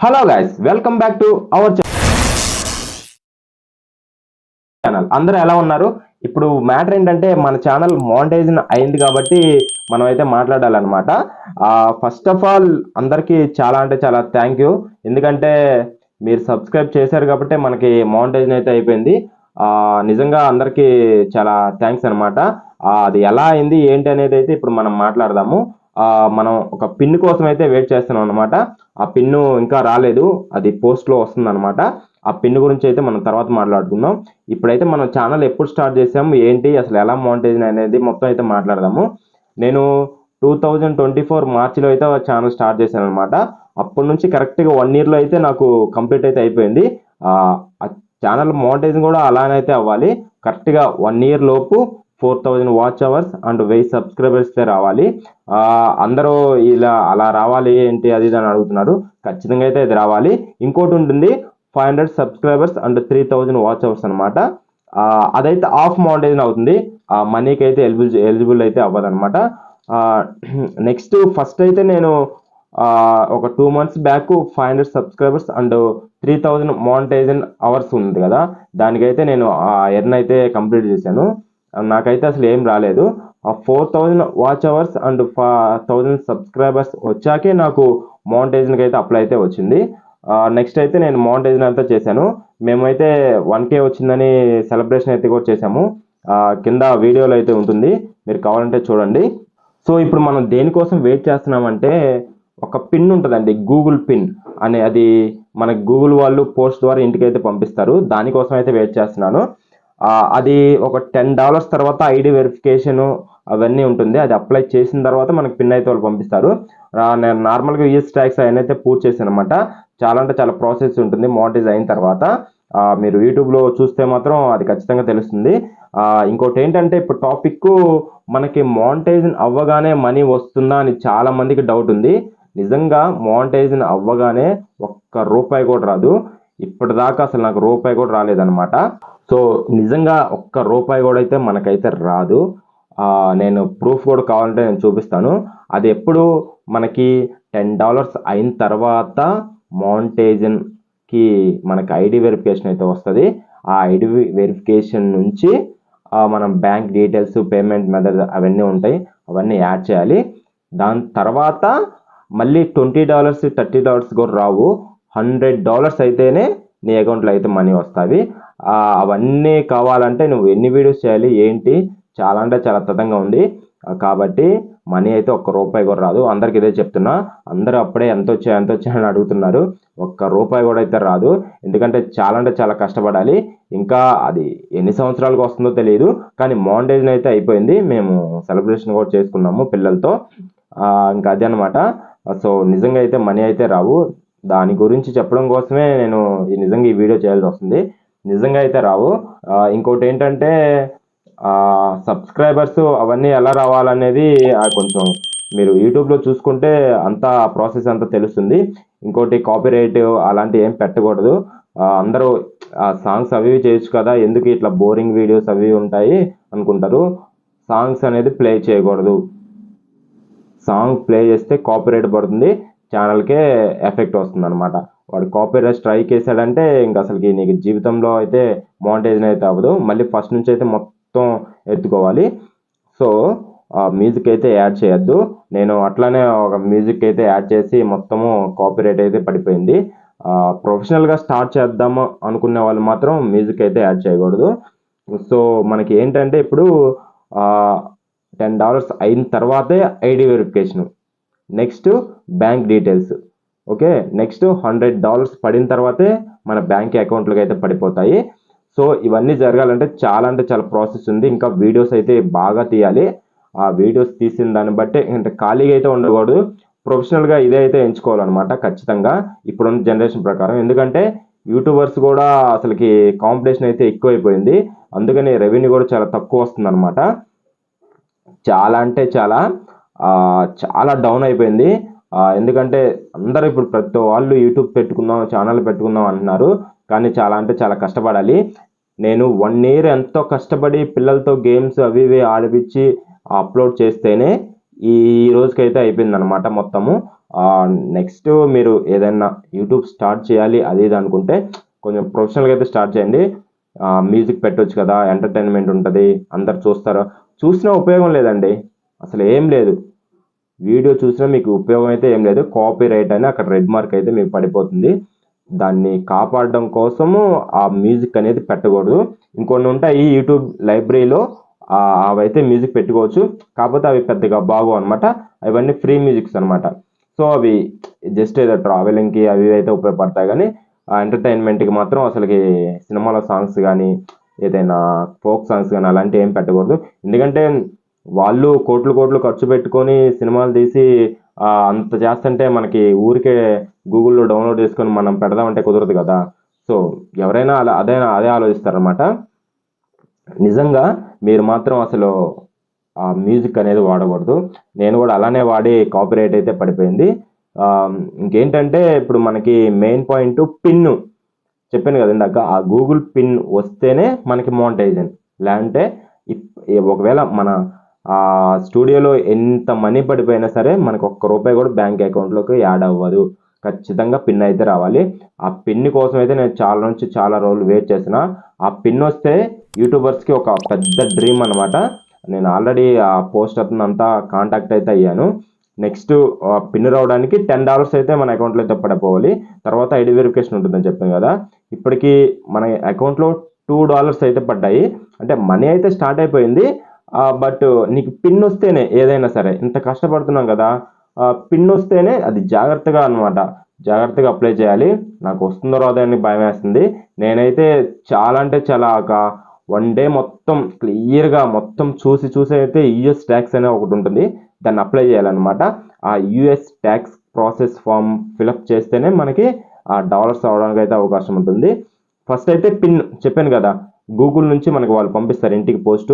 Hello guys, welcome back to our channel. అందరూ ఎలా ఉన్నారు? ఇప్పుడు మ్యాటర్ ఏంటంటే మన ఛానల్ మానిటైజేషన్ అయింది కాబట్టి మనం అయితే మాట్లాడాలన్నమాట. ఫస్ట్ ఆఫ్ ఆల్ అందరికీ చాలా అంటే చాలా థ్యాంక్ యూ. ఎందుకంటే మీరు సబ్స్క్రైబ్ చేశారు కాబట్టి మనకి మానిటైజేషన్ అయితే అయిపోయింది. నిజంగా అందరికీ చాలా థ్యాంక్స్ అనమాట. అది ఎలా అయింది ఏంటి అనేది అయితే ఇప్పుడు మనం మాట్లాడదాము. మనం ఒక పిన్ కోసం అయితే వెయిట్ చేస్తున్నాం అనమాట. ఆ పిన్ను ఇంకా రాలేదు, అది పోస్ట్లో వస్తుంది అనమాట. ఆ పిన్ గురించి అయితే మనం తర్వాత మాట్లాడుకుందాం. ఇప్పుడైతే మనం ఛానల్ ఎప్పుడు స్టార్ట్ చేసాము, ఏంటి అసలు ఎలా మానిటైజేషన్ అనేది మొత్తం అయితే మాట్లాడదాము. నేను 2024 మార్చిలో అయితే ఛానల్ స్టార్ట్ చేశాను అనమాట. అప్పటి నుంచి కరెక్ట్గా 1 yearలో అయితే నాకు కంప్లీట్ అయితే అయిపోయింది. ఆ ఛానల్ మానిటైజేషన్ కూడా అలానే అయితే అవ్వాలి. కరెక్ట్గా 1 year లోపు 4000 వాచ్ అవర్స్ అండ్ 1000 సబ్స్క్రైబర్స్ రావాలి. అందరూ ఇలా అలా రావాలి ఏంటి అది ఇది అని అడుగుతున్నారు. ఖచ్చితంగా అయితే ఇది రావాలి. ఇంకోటి ఉంటుంది, 500 సబ్స్క్రైబర్స్ అండ్ 3000 వాచ్ అవర్స్ అనమాట. అదైతే ఆఫ్ మానిటైజేషన్ అవుతుంది, మనీకి అయితే ఎలిజిబుల్ అయితే అవ్వదు అనమాట. నెక్స్ట్ ఫస్ట్ అయితే నేను ఒక 2 months back 500 subscribers and 3000 monetisation hours ఉంది కదా, దానికైతే నేను ఎర్న్ అయితే కంప్లీట్ చేశాను. నాకైతే అసలు ఏం రాలేదు. 4000 వాచ్ అవర్స్ అండ్ 1000 సబ్స్క్రైబర్స్ వచ్చాకే నాకు మానిటైజేషన్కి అయితే అప్లై అయితే వచ్చింది. నెక్స్ట్ అయితే నేను మానిటైజేషన్ అంతా చేశాను. మేమైతే 1K వచ్చిందని సెలబ్రేషన్ అయితే కూడా చేశాము. కింద వీడియోలో అయితే ఉంటుంది, మీరు కావాలంటే చూడండి. సో ఇప్పుడు మనం దేనికోసం వెయిట్ చేస్తున్నామంటే, ఒక పిన్ ఉంటుందండి, గూగుల్ పిన్ అని. అది మనకి గూగుల్ వాళ్ళు పోస్ట్ ద్వారా ఇంటికైతే పంపిస్తారు. దానికోసం అయితే వెయిట్ చేస్తున్నాను. అది ఒక $10 తర్వాత ఐడి వెరిఫికేషన్ అవన్నీ ఉంటుంది. అది అప్లై చేసిన తర్వాత మనకి పిన్ అయితే వాళ్ళు పంపిస్తారు. నేను నార్మల్గా యూఎస్ ట్యాక్స్ అయిన అయితే పూర్తి చేశాను అనమాట. చాలా అంటే చాలా ప్రాసెస్ ఉంటుంది మానిటైజ్ అయిన తర్వాత. మీరు యూట్యూబ్లో చూస్తే మాత్రం అది ఖచ్చితంగా తెలుస్తుంది. ఇంకోటి ఏంటంటే, ఇప్పుడు టాపిక్ మనకి మానిటైజేషన్ అవ్వగానే మనీ వస్తుందా అని చాలా మందికి డౌట్ ఉంది. నిజంగా మానిటైజేషన్ అవ్వగానే ₹1 కూడా రాదు. ఇప్పటిదాకా అసలు నాకు రూపాయి కూడా రాలేదన్నమాట. సో నిజంగా ₹1 కూడా అయితే మనకైతే రాదు. నేను ప్రూఫ్ కూడా కావాలంటే నేను చూపిస్తాను. అది ఎప్పుడు మనకి $10 అయిన తర్వాత మానిటైజేషన్కి మనకి ఐడి వెరిఫికేషన్ అయితే వస్తుంది. ఆ ఐడి వెరిఫికేషన్ నుంచి మనం బ్యాంక్ డీటెయిల్స్, పేమెంట్ మెథడ్ అవన్నీ ఉంటాయి, అవన్నీ యాడ్ చేయాలి. దాని తర్వాత మళ్ళీ $20, $30 కూడా రావు. $100 అయితేనే నీ అకౌంట్లో అయితే మనీ వస్తాయి. అవన్నీ కావాలంటే నువ్వు ఎన్ని వీడియోస్ చేయాలి ఏంటి, చాలా అంటే చాలా తతంగా ఉంది. కాబట్టి మనీ అయితే ₹1 కూడా రాదు. అందరికి ఇదే చెప్తున్నా. అందరూ అప్పుడే ఎంత వచ్చాయని అడుగుతున్నారు. ₹1 కూడా అయితే రాదు. ఎందుకంటే చాలా అంటే చాలా కష్టపడాలి. ఇంకా అది ఎన్ని సంవత్సరాలకు వస్తుందో తెలియదు, కానీ మానిటైజేషన్ అయితే అయిపోయింది. మేము సెలబ్రేషన్ కూడా చేసుకున్నాము పిల్లలతో. ఇంకా అదే అనమాట. సో నిజంగా అయితే మనీ అయితే రావు. దాని గురించి చెప్పడం కోసమే నేను నిజంగా ఈ వీడియో చేయాల్సి వస్తుంది. నిజంగా అయితే రావు. ఇంకోటి ఏంటంటే, సబ్స్క్రైబర్స్ అవన్నీ ఎలా రావాలనేది కొంచెం మీరు యూట్యూబ్లో చూసుకుంటే అంతా ప్రాసెస్ అంతా తెలుస్తుంది. ఇంకోటి కాపీరైట్ అలాంటివి ఏం పెట్టకూడదు. అందరూ సాంగ్స్ అవి చేయొచ్చు కదా, ఎందుకు ఇట్లా బోరింగ్ వీడియోస్ అవి ఉంటాయి అనుకుంటారు. సాంగ్స్ అనేది ప్లే చేయకూడదు. సాంగ్ ప్లే చేస్తే కాపీరైట్ పడుతుంది, ఛానల్కే ఎఫెక్ట్ వస్తుంది అనమాట. వాడు కాపీరైట్ స్ట్రైక్ వేసాడంటే ఇంకా అసలుకి నీకు జీవితంలో అయితే మానిటైజేషన్ అయితే అవ్వదు. మళ్ళీ ఫస్ట్ నుంచి అయితే మొత్తం ఎత్తుకోవాలి. సో మ్యూజిక్ అయితే యాడ్ చేయొద్దు. నేను అట్లానే ఒక మ్యూజిక్ అయితే యాడ్ చేసి మొత్తము కాపీరైట్ అయితే పడిపోయింది. ప్రొఫెషనల్గా స్టార్ట్ చేద్దాము అనుకునే వాళ్ళు మాత్రం మ్యూజిక్ అయితే యాడ్ చేయకూడదు. సో మనకి ఏంటంటే ఇప్పుడు $10 అయిన తర్వాతే ID verification, next bank details, okay, next $100 పడిన తర్వాతే మన బ్యాంక్ అకౌంట్లోకి అయితే పడిపోతాయి. సో ఇవన్నీ జరగాలంటే చాలా అంటే చాలా ప్రాసెస్ ఉంది. ఇంకా వీడియోస్ అయితే బాగా తీయాలి. ఆ వీడియోస్ తీసిన దాన్ని బట్టి అంటే ఖాళీగా అయితే ఉండకూడదు. ప్రొఫెషనల్గా ఇదే అయితే ఎంచుకోవాలన్నమాట ఖచ్చితంగా ఇప్పుడున్న జనరేషన్ ప్రకారం. ఎందుకంటే యూట్యూబర్స్ కూడా అసలుకి కాంపిటీషన్ అయితే ఎక్కువైపోయింది. అందుకని రెవెన్యూ కూడా చాలా తక్కువ వస్తుంది అనమాట. చాలా అంటే చాలా చాలా డౌన్ అయిపోయింది. ఎందుకంటే అందరూ ఇప్పుడు ప్రతి వాళ్ళు యూట్యూబ్ పెట్టుకుందాం, ఛానల్ పెట్టుకుందాం అంటున్నారు. కానీ చాలా అంటే చాలా కష్టపడాలి. నేను 1 year ఎంతో కష్టపడి పిల్లలతో గేమ్స్ అవి ఇవి ఆడిపించి అప్లోడ్ చేస్తేనే ఈ రోజుకైతే అయిపోయింది అనమాట మొత్తము. నెక్స్ట్ మీరు ఏదైనా యూట్యూబ్ స్టార్ట్ చేయాలి అది ఇది అనుకుంటే కొంచెం ప్రొఫెషనల్గా అయితే స్టార్ట్ చేయండి. మ్యూజిక్ పెట్టొచ్చు కదా, ఎంటర్టైన్మెంట్ ఉంటుంది, అందరు చూస్తారు. చూసినా ఉపయోగం లేదండి, అసలు ఏం లేదు. వీడియో చూసినా మీకు ఉపయోగం అయితే ఏం లేదు. కాపీ రైట్ అని అక్కడ రెడ్ మార్క్ అయితే మీకు పడిపోతుంది. దాన్ని కాపాడడం కోసము ఆ మ్యూజిక్ అనేది పెట్టకూడదు. ఇంకొన్ని ఉంటాయి యూట్యూబ్ లైబ్రరీలో, అవైతే మ్యూజిక్ పెట్టుకోవచ్చు, కాకపోతే అవి పెద్దగా బాగోవు అనమాట. అవన్నీ ఫ్రీ మ్యూజిక్స్ అనమాట. సో అవి జస్ట్ ఏదో ట్రావెలింగ్కి అవి అయితే ఉపయోగపడతాయి, కానీ ఎంటర్టైన్మెంట్కి మాత్రం అసలుకి సినిమాలో సాంగ్స్ కానీ ఏదైనా ఫోక్ సాంగ్స్ కానీ అలాంటివి ఏం పెట్టకూడదు. ఎందుకంటే వాళ్ళు కోట్లు కోట్లు ఖర్చు పెట్టుకొని సినిమాలు తీసి అంత చేస్తుంటే మనకి ఊరికే గూగుల్లో డౌన్లోడ్ చేసుకొని మనం పెడదామంటే కుదరదు కదా. సో ఎవరైనా అదే ఆలోచిస్తారనమాట. నిజంగా మీరు మాత్రం అసలు ఆ మ్యూజిక్ అనేది వాడకూడదు. నేను కూడా అలానే వాడి కాపీరైట్ అయితే పడిపోయింది. ఇంకేంటంటే ఇప్పుడు మనకి మెయిన్ పాయింట్ పిన్ చెప్పాను కదా ఇందాక, ఆ గూగుల్ పిన్ వస్తేనే మనకి మోనిటైజేషన్. లేదంటే ఒకవేళ మన స్టూడియోలో ఎంత మనీ పడిపోయినా సరే మనకు ₹1 కూడా బ్యాంక్ అకౌంట్లోకి యాడ్ అవ్వదు. ఖచ్చితంగా పిన్ అయితే రావాలి. ఆ పిన్ కోసం అయితే నేను చాలా రోజులు వెయిట్ చేసిన. ఆ పిన్ వస్తే యూట్యూబర్స్కి ఒక పెద్ద డ్రీమ్ అనమాట. నేను ఆల్రెడీ ఆ పోస్ట్ అంతా కాంటాక్ట్ అయితే అయ్యాను. నెక్స్ట్ పిన్ రావడానికి $10 అయితే మన అకౌంట్లో అయితే పడిపోవాలి. తర్వాత ఐడి వెరిఫికేషన్ ఉంటుందని చెప్పాను కదా. ఇప్పటికీ మన అకౌంట్లో $2 అయితే పడ్డాయి. అంటే మనీ అయితే స్టార్ట్ అయిపోయింది. బట్ నీకు పిన్ వస్తేనే ఏదైనా సరే, ఇంత కష్టపడుతున్నాం కదా, పిన్ వస్తేనే అది జాగ్రత్తగా అనమాట, జాగ్రత్తగా అప్లై చేయాలి. నాకు వస్తుందో రాదో అని భయం వేస్తుంది. నేనైతే చాలా అంటే చాలా ఒక 1 డే మొత్తం క్లియర్గా మొత్తం చూసి అయితే యూఎస్ ట్యాక్స్ అనే ఒకటి ఉంటుంది, దాన్ని అప్లై చేయాలన్నమాట. ఆ US tax process form fill up చేస్తేనే మనకి ఆ డాలర్స్ అవడానికి అయితే అవకాశం ఉంటుంది. ఫస్ట్ అయితే పిన్ చెప్పాను కదా, గూగుల్ నుంచి మనకు వాళ్ళు పంపిస్తారు ఇంటికి పోస్ట్,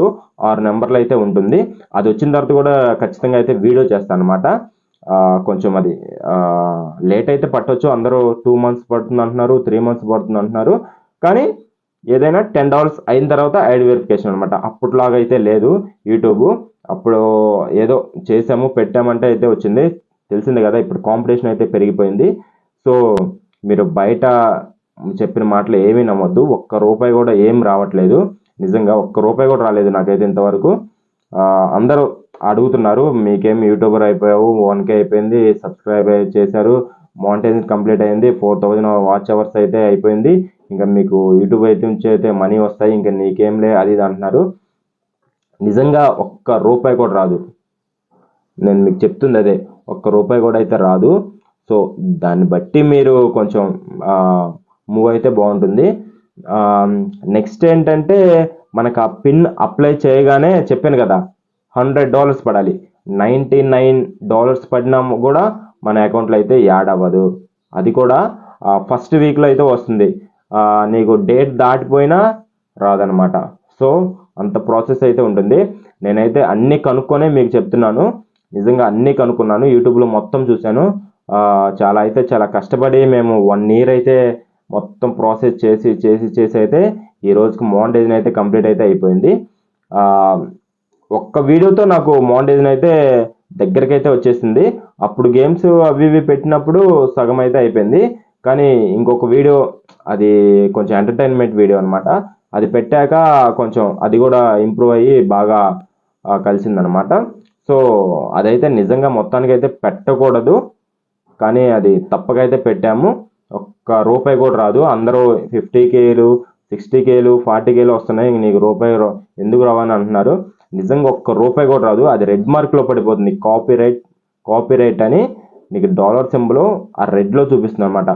6 నెంబర్లు అయితే ఉంటుంది. అది వచ్చిన తర్వాత కూడా ఖచ్చితంగా అయితే వీడియో చేస్తాను అనమాట. కొంచెం అది లేట్ అయితే పట్టవచ్చు. అందరూ 2 months పడుతుంది అంటున్నారు, 3 months పడుతుంది అంటున్నారు. కానీ ఏదైనా $10 అయిన తర్వాత ఐడి వెరిఫికేషన్ అనమాట. అప్పట్లాగా అయితే లేదు యూట్యూబ్. అప్పుడు ఏదో చేసాము పెట్టామంటే అయితే వచ్చింది. తెలిసిందే కదా, ఇప్పుడు కాంపిటీషన్ అయితే పెరిగిపోయింది. సో మీరు బయట చెప్పిన మాటలు ఏమీ నమ్మొద్దు. ₹1 కూడా ఏం రావట్లేదు. నిజంగా ₹1 కూడా రాలేదు నాకైతే ఇంతవరకు. అందరూ అడుగుతున్నారు, మీకేం యూట్యూబర్ అయిపోయావు, 1K అయిపోయింది, సబ్స్క్రైబ్ చేశారు, మానిటైజేషన్ కంప్లీట్ అయింది, 4000 వాచ్ అవర్స్ అయితే అయిపోయింది, ఇంకా మీకు యూట్యూబ్ అయితే మనీ వస్తాయి, ఇంకా నీకేంలే అది ఇది అంటున్నారు. నిజంగా ₹1 కూడా రాదు. నేను మీకు చెప్తుంది అదే, ₹1 కూడా అయితే రాదు. సో దాన్ని బట్టి మీరు కొంచెం మూవ్ అయితే బాగుంటుంది. నెక్స్ట్ ఏంటంటే మనకు ఆ పిన్ అప్లై చేయగానే చెప్పాను కదా $100 పడాలి. $99 పడినా కూడా మన అకౌంట్లో అయితే యాడ్ అవ్వదు. అది కూడా ఫస్ట్ వీక్లో అయితే వస్తుంది. నీకు డేట్ దాటిపోయినా రాదనమాట. సో అంత ప్రాసెస్ అయితే ఉంటుంది. నేనైతే అన్నీ కనుక్కొనే మీకు చెప్తున్నాను. నిజంగా అన్నీ కనుక్కున్నాను, యూట్యూబ్లో మొత్తం చూశాను. చాలా కష్టపడి మేము 1 year అయితే మొత్తం ప్రాసెస్ చేసి అయితే ఈ రోజుకి మానిటైజేషన్ అయితే కంప్లీట్ అయితే అయిపోయింది. ఒక్క వీడియోతో నాకు మానిటైజేషన్ అయితే దగ్గరికి అయితే వచ్చేసింది. అప్పుడు గేమ్స్ అవి ఇవి పెట్టినప్పుడు సగం అయితే అయిపోయింది. కానీ ఇంకొక వీడియో, అది కొంచెం ఎంటర్టైన్మెంట్ వీడియో అనమాట, అది పెట్టాక కొంచెం అది కూడా ఇంప్రూవ్ అయ్యి బాగా కలిసిందనమాట. సో అదైతే నిజంగా మొత్తానికి అయితే పెట్టకూడదు, కానీ అది తప్పకైతే పెట్టాము. ₹1 కూడా రాదు. అందరూ 50Kలు 60Kలు 40Kలు వస్తున్నాయి, నీకు ₹1 ఎందుకు రావని అంటున్నారు. నిజంగా ₹1 కూడా రాదు. అది రెడ్ మార్క్లో పడిపోతుంది. కాపీరైట్ అని నీకు డాలర్ సింబల్ ఆ రెడ్లో చూపిస్తుంది అనమాట.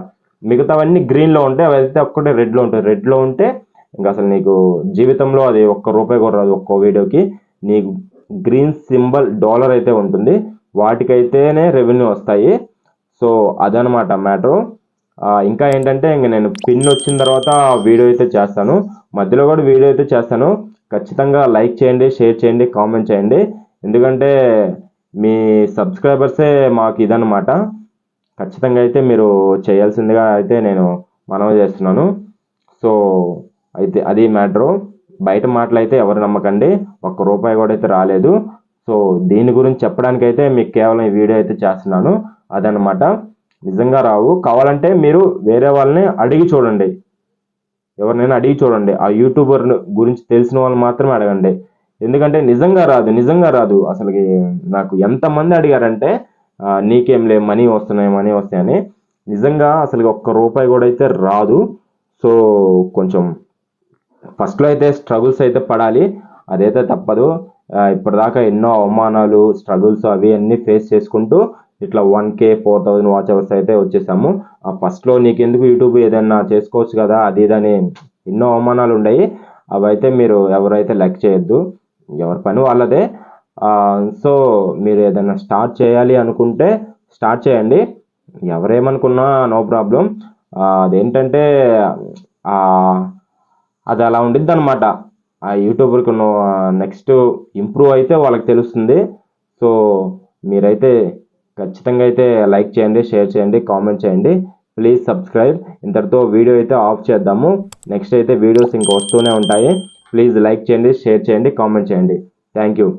మిగతావన్నీ గ్రీన్లో ఉంటాయి, అవి అయితే ఒక్కటే రెడ్లో ఉంటాయి. రెడ్లో ఉంటే ఇంకా అసలు నీకు జీవితంలో అది ₹1 కూడా రాదు. ఒక్కో వీడియోకి నీకు గ్రీన్ సింబల్ డాలర్ అయితే ఉంటుంది, వాటికైతేనే రెవెన్యూ వస్తాయి. సో అదనమాట మ్యాటరు. ఇంకా ఏంటంటే ఇంక నేను పిన్ వచ్చిన తర్వాత వీడియో అయితే చేస్తాను, మధ్యలో కూడా వీడియో అయితే చేస్తాను. ఖచ్చితంగా లైక్ చేయండి, షేర్ చేయండి, కామెంట్ చేయండి. ఎందుకంటే మీ సబ్స్క్రైబర్సే మాకు ఇదనమాట. ఖచ్చితంగా అయితే మీరు చేయాల్సిందిగా అయితే నేను మనవి చేస్తున్నాను. సో అయితే అది మ్యాటరు. బయట మాటలు అయితే ఎవరు నమ్మకండి. ₹1 కూడా అయితే రాలేదు. సో దీని గురించి చెప్పడానికైతే మీకు కేవలం ఈ వీడియో అయితే చేస్తున్నాను. అదనమాట. నిజంగా రావు. కావాలంటే మీరు వేరే వాళ్ళని అడిగి చూడండి, ఎవరినైనా అడిగి చూడండి. ఆ యూట్యూబర్ గురించి తెలిసిన వాళ్ళు మాత్రమే అడగండి. ఎందుకంటే నిజంగా రాదు. అసలుకి నాకు ఎంతమంది అడిగారంటే నీకేం లే మనీ వస్తాయని. నిజంగా అసలు ఒక్క రూపాయి కూడా అయితే రాదు. సో కొంచెం ఫస్ట్లో అయితే స్ట్రగుల్స్ అయితే పడాలి, అదైతే తప్పదు. ఇప్పటిదాకా ఎన్నో అవమానాలు, స్ట్రగుల్స్ అవి అన్నీ ఫేస్ చేసుకుంటూ ఇట్లా 1K 4,000 వాచ్ అవర్స్ అయితే వచ్చేసాము. ఫస్ట్లో నీకెందుకు యూట్యూబ్, ఏదైనా చేసుకోవచ్చు కదా అది ఇదని ఎన్నో అవమానాలు ఉన్నాయి. అవైతే మీరు ఎవరైతే లెక్క చేయొద్దు, ఎవరి పని వాళ్ళదే. సో మీరు ఏదైనా స్టార్ట్ చేయాలి అనుకుంటే స్టార్ట్ చేయండి, ఎవరేమనుకున్నా నో ప్రాబ్లం. అదేంటంటే అది అలా ఉండిద్ది అనమాట. ఆ యూట్యూబర్కి నెక్స్ట్ ఇంప్రూవ్ అయితే వాళ్ళకి తెలుస్తుంది. సో మీరైతే ఖచ్చితంగా అయితే లైక్ చేయండి, షేర్ చేయండి, కామెంట్ చేయండి. Please subscribe. ఇంతటితో వీడియో అయితే ఆఫ్ చేద్దాము. నెక్స్ట్ అయితే వీడియోస్ ఇంకా వస్తూనే ఉంటాయి. ప్లీజ్ లైక్ చేయండి, షేర్ చేయండి, కామెంట్ చేయండి. Thank you.